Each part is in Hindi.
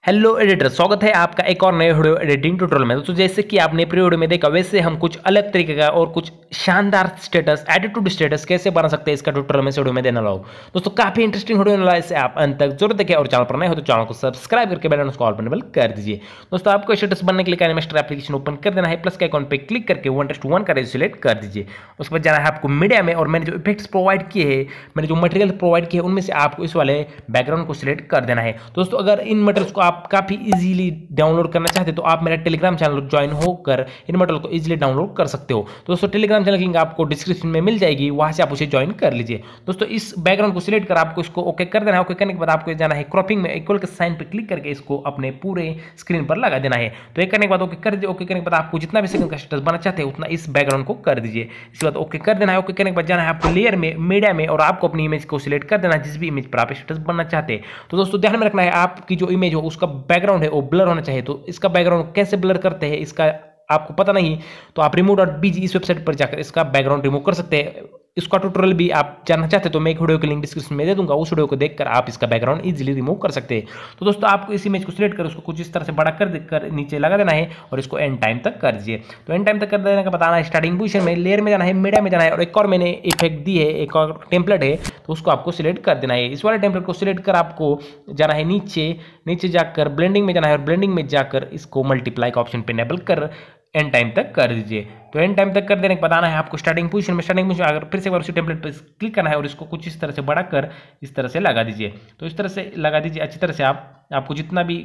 हेलो एडिटर, स्वागत है आपका एक और नए वीडियो एडिटिंग ट्यूटोरियल में। दोस्तों जैसे कि आपने प्री वीडियो में देखा, वैसे हम कुछ अलग तरीके का और कुछ शानदार स्टेटस, एटीट्यूड स्टेटस कैसे बना सकते हैं इसका ट्यूटोरियल में इस वीडियो में देने वाला हूं। दोस्तों काफी इंटरेस्टिंग वीडियो होने वाला है, इसे आप अंत तक जरूर देखें और चैनल पर नए हो तो चैनल को सब्सक्राइब करके बेल आइकन को ऑल पर इनेबल कर दीजिए। दोस्तों आपको स्टेटस बनने के लिए किनेमास्टर एप्लीकेशन ओपन कर देना है, प्लस के आइकन पे क्लिक करके 1:1 का रेशियो सिलेक्ट कर दीजिए। उसके बाद जाना है आपको मीडिया में, और मैंने जो इफेक्ट्स प्रोवाइड किए हैं, मैंने जो मटेरियल प्रोवाइड किए हैं, उनमें से आपको इस वाले बैकग्राउंड को सिलेक्ट कर देना है। दोस्तों अगर इन मटेरियल्स को आप काफी इजीली डाउनलोड करना चाहते हो तो आप मेरा टेलीग्राम चैनल ज्वाइन होकर इन मटेरियल को इजीली डाउनलोड कर सकते हो। दोस्तों टेलीग्राम चैनल की लिंक आपको डिस्क्रिप्शन में मिल जाएगी, वहां से आप उसे ज्वाइन कर लीजिए। दोस्तों इस बैकग्राउंड को सिलेक्ट कर आपको इसको ओके कर देना है। ओके करने के बाद आपको जाना है क्रॉपिंग में, इक्वल के साइन पर क्लिक करके इसको अपने पूरे स्क्रीन पर लगा देना है। तो ये करने के बाद ओके कर दीजिए। ओके करने के बाद आपको जितना भी सेकंड का स्टेटस बनाना चाहते हैं उतना इस बैकग्राउंड को कर दीजिए। इसके बाद ओके कर देना है। ओके करने के बाद जाना है आपको लेयर में, मीडिया में, और आपको अपनी इमेज को सिलेक्ट कर देना है जिस भी इमेज पर आप स्टेटस बनना चाहते हैं। तो दोस्तों ध्यान में रखना है, आपकी जो इमेज हो उसका बैकग्राउंड है वो ब्लर होना चाहिए। तो इसका बैकग्राउंड कैसे ब्लर करते हैं इसका आपको पता नहीं तो आप remove.bg इस वेबसाइट पर जाकर इसका बैकग्राउंड रिमूव कर सकते हैं। इसका ट्यूटोरियल भी आप जानना चाहते हैं तो मैं एक वीडियो की लिंक डिस्क्रिप्शन में दे दूंगा, उस वीडियो को देखकर आप इसका बैकग्राउंड इजीली रिमूव कर सकते हैं। तो दोस्तों आपको इस इमेज को सिलेक्ट कर उसको कुछ इस तरह से बड़ा कर देकर नीचे लगा देना है और इसको एंड टाइम तक कर दीजिए। तो एंड टाइम तक कर देने का बताना है, स्टार्टिंग पोजीशन में, लेयर में जाना है, मीडिया में जाना है, और एक और मैंने इफेक्ट दी है, एक और टेम्पलेट है तो उसको आपको सिलेक्ट कर देना है। इस वाले टेम्पलेट को सिलेक्ट कर आपको जाना है नीचे जाकर ब्लेंडिंग में जाना है, और ब्लेंडिंग में जाकर इसको मल्टीप्लाई का ऑप्शन पे इनेबल कर एंड टाइम तक कर दीजिए। तो एंड टाइम तक कर देने के बाद आना है आपको स्टार्टिंग पोजीशन में अगर फिर से एक बार उसी टेम्पलेट पर क्लिक करना है और इसको कुछ इस तरह से बड़ा कर इस तरह से लगा दीजिए। तो इस तरह से लगा दीजिए अच्छी तरह से, आपको जितना भी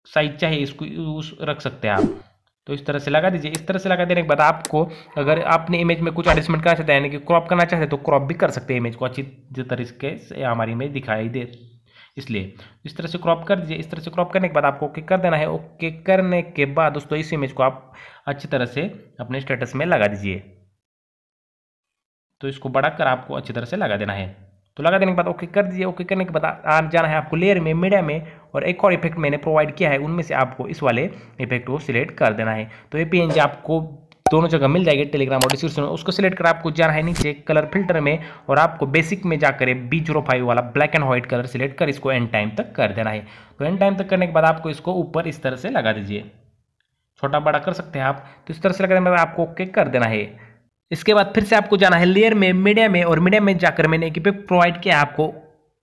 साइज चाहिए इसको रख सकते हैं आप। तो इस तरह से लगा दीजिए। इस तरह से लगा देने के बाद आपको अगर आपने इमेज में कुछ एडजस्टमेंट करना चाहते हैं, यानी कि क्रॉप करना चाहते हैं, तो क्रॉप भी कर सकते हैं इमेज को अच्छी तरीके से हमारी इमेज दिखाई दे, इसलिए इस तरह से क्रॉप कर दीजिए। इस तरह से क्रॉप करने के बाद आपको ओके कर देना है। ओके करने के बाद दोस्तों इस इमेज को आप अच्छी तरह से अपने स्टेटस में लगा दीजिए। तो इसको बढ़ाकर आपको अच्छी तरह से लगा देना है। तो लगा देने के बाद ओके कर दीजिए। ओके करने के बाद आप जाना है आपको लेयर में, मीडिया में, और एक और इफेक्ट मैंने प्रोवाइड किया है, उनमें से आपको इस वाले इफेक्ट को सिलेक्ट कर देना है। तो ये पीएनजी आपको दोनों जगह मिल जाएगी, टेलीग्राम और डिस्क्रिप्शन में। उसको सिलेक्ट कर आपको जाना है नीचे कलर फिल्टर में, और आपको बेसिक में जाकर B05 वाला black and white colour select कर इसको एंड टाइम तक कर देना है। तो एंड टाइम तक करने के बाद आपको इसको ऊपर इस तरह से लगा दीजिए, छोटा बड़ा कर सकते हैं आप। तो इस तरह से लगाने के बाद आपको ओके कर देना है। इसके बाद फिर से आपको जाना है लेयर में, मीडिया में, और मीडिया में जाकर मैंने एक इफेक्ट प्रोवाइड किया आपको,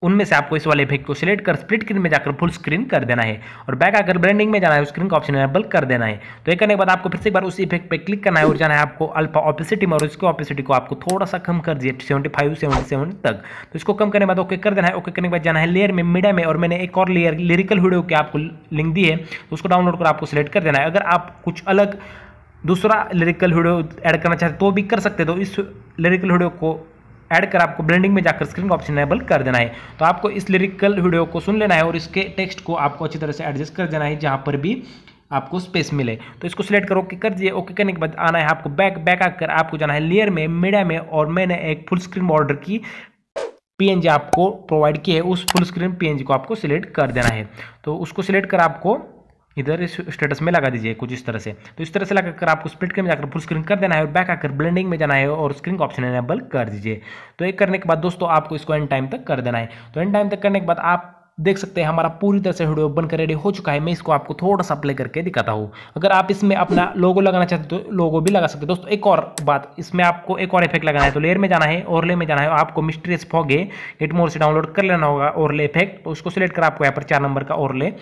उनमें से आपको इस वाले इफेक्ट को सिलेक्ट कर स्प्लिट स्क्रीन में जाकर फुल स्क्रीन कर देना है, और बैक आकर ब्लेंडिंग में जाना है, स्क्रीन का ऑप्शन एनेबल कर देना है। तो ये करने के बाद आपको फिर से एक बार उस इफेक्ट पे क्लिक करना है और जाना है आपको अल्फा ऑपेसिटी में, और इसकी ऑपेसिटी को आपको थोड़ा सा कम कर दिए 75-77 तक। तो इसको कम करने के बाद ओके कर देना है। ओके करने के बाद जाना है लेयर में, मीडिया में, और मैंने एक और लेयर लिरिकल वीडियो की आपको लिंक दी है, तो उसको डाउनलोड कर आपको सिलेक्ट कर देना है। अगर आप कुछ अलग दूसरा लिरिकल वीडियो ऐड करना चाहते तो भी कर सकते, तो इस लिरिकल वीडियो को ऐड कर आपको ब्लेंडिंग में जाकर स्क्रीन का ऑप्शन एनेबल कर देना है। तो आपको इस लिरिकल वीडियो को सुन लेना है और इसके टेक्स्ट को आपको अच्छी तरह से एडजस्ट कर देना है जहां पर भी आपको स्पेस मिले। तो इसको सिलेक्ट कर ओके कर दीजिए। ओके करने के बाद आना है आपको बैक आकर आपको जाना है लेयर में, मीडिया में, और मैंने एक फुल स्क्रीन बॉर्डर की पीएनजी आपको प्रोवाइड की है, उस फुल स्क्रीन पीएनजी को आपको सिलेक्ट कर देना है। तो उसको सिलेक्ट कर आपको इधर इस स्टेटस में लगा दीजिए कुछ इस तरह से। तो इस तरह से लगाकर आपको स्प्लिट स्क्रीन में जाकर फुल स्क्रीन कर देना है, और बैक आकर ब्लेंडिंग में जाना है और स्क्रीन का ऑप्शन एनेबल कर दीजिए। तो एक करने के बाद दोस्तों आपको इसको एंड टाइम तक कर देना है। तो एंड टाइम तक करने के बाद आप देख सकते हैं हमारा पूरी तरह से वीडियो बनकर रेडी हो चुका है। मैं इसको आपको थोड़ा सा प्ले करके दिखाता हूँ। अगर आप इसमें अपना लोगो लगाना चाहते हो तो लोगो भी लगा सकते हैं। दोस्तों एक और बात, इसमें आपको एक और इफेक्ट लगाना है। तो लेयर में जाना है, ओवरले में जाना है, आपको मिस्ट्रियस फॉग है गेट मोर से डाउनलोड कर लेना होगा ओवरले इफेक्ट। तो उसको सिलेक्ट कर आपको यहाँ पर 4 नंबर का ओवरले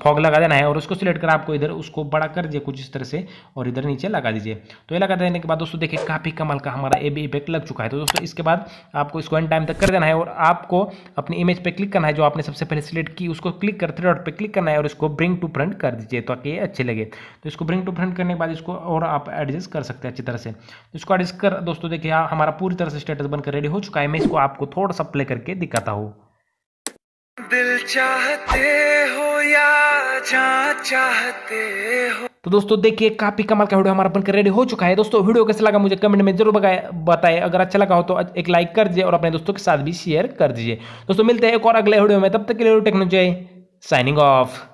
फॉग लगा देना है, और उसको सिलेक्ट कर आपको इधर उसको बड़ा कर दीजिए कुछ इस तरह से, और इधर नीचे लगा दीजिए। तो ये लगा देने के बाद दोस्तों देखिए काफ़ी कमाल का हमारा ए बी इफेक्ट लग चुका है। तो दोस्तों इसके बाद आपको इसको एंड टाइम तक कर देना है, और आपको अपनी इमेज पे क्लिक करना है जो आपने सबसे पहले सिलेक्ट की, उसको क्लिक कर 3 डॉट पे क्लिक करना है और इसको ब्रिंग टू फ्रंट कर दीजिए ताकि ये अच्छे लगे। तो इसको ब्रिंग टू फ्रंट करने के बाद इसको और आप एडजस्ट कर सकते हैं अच्छी तरह से। तो इसको एडजस्ट कर दोस्तों देखिए हमारा पूरी तरह से स्टेटस बनकर रेडी हो चुका है। मैं इसको आपको थोड़ा सा प्ले करके दिखाता हूँ। दिल चाहते हो या जान चाहते हो। तो दोस्तों देखिए काफी कमाल का वीडियो हमारा बनकर रेडी हो चुका है। दोस्तों वीडियो कैसा लगा मुझे कमेंट में जरूर बताएं। अगर अच्छा लगा हो तो एक लाइक कर दीजिए और अपने दोस्तों के साथ भी शेयर कर दीजिए। दोस्तों मिलते हैं एक और अगले वीडियो में, तब तक के लिए टेक्नोलॉजी साइनिंग ऑफ।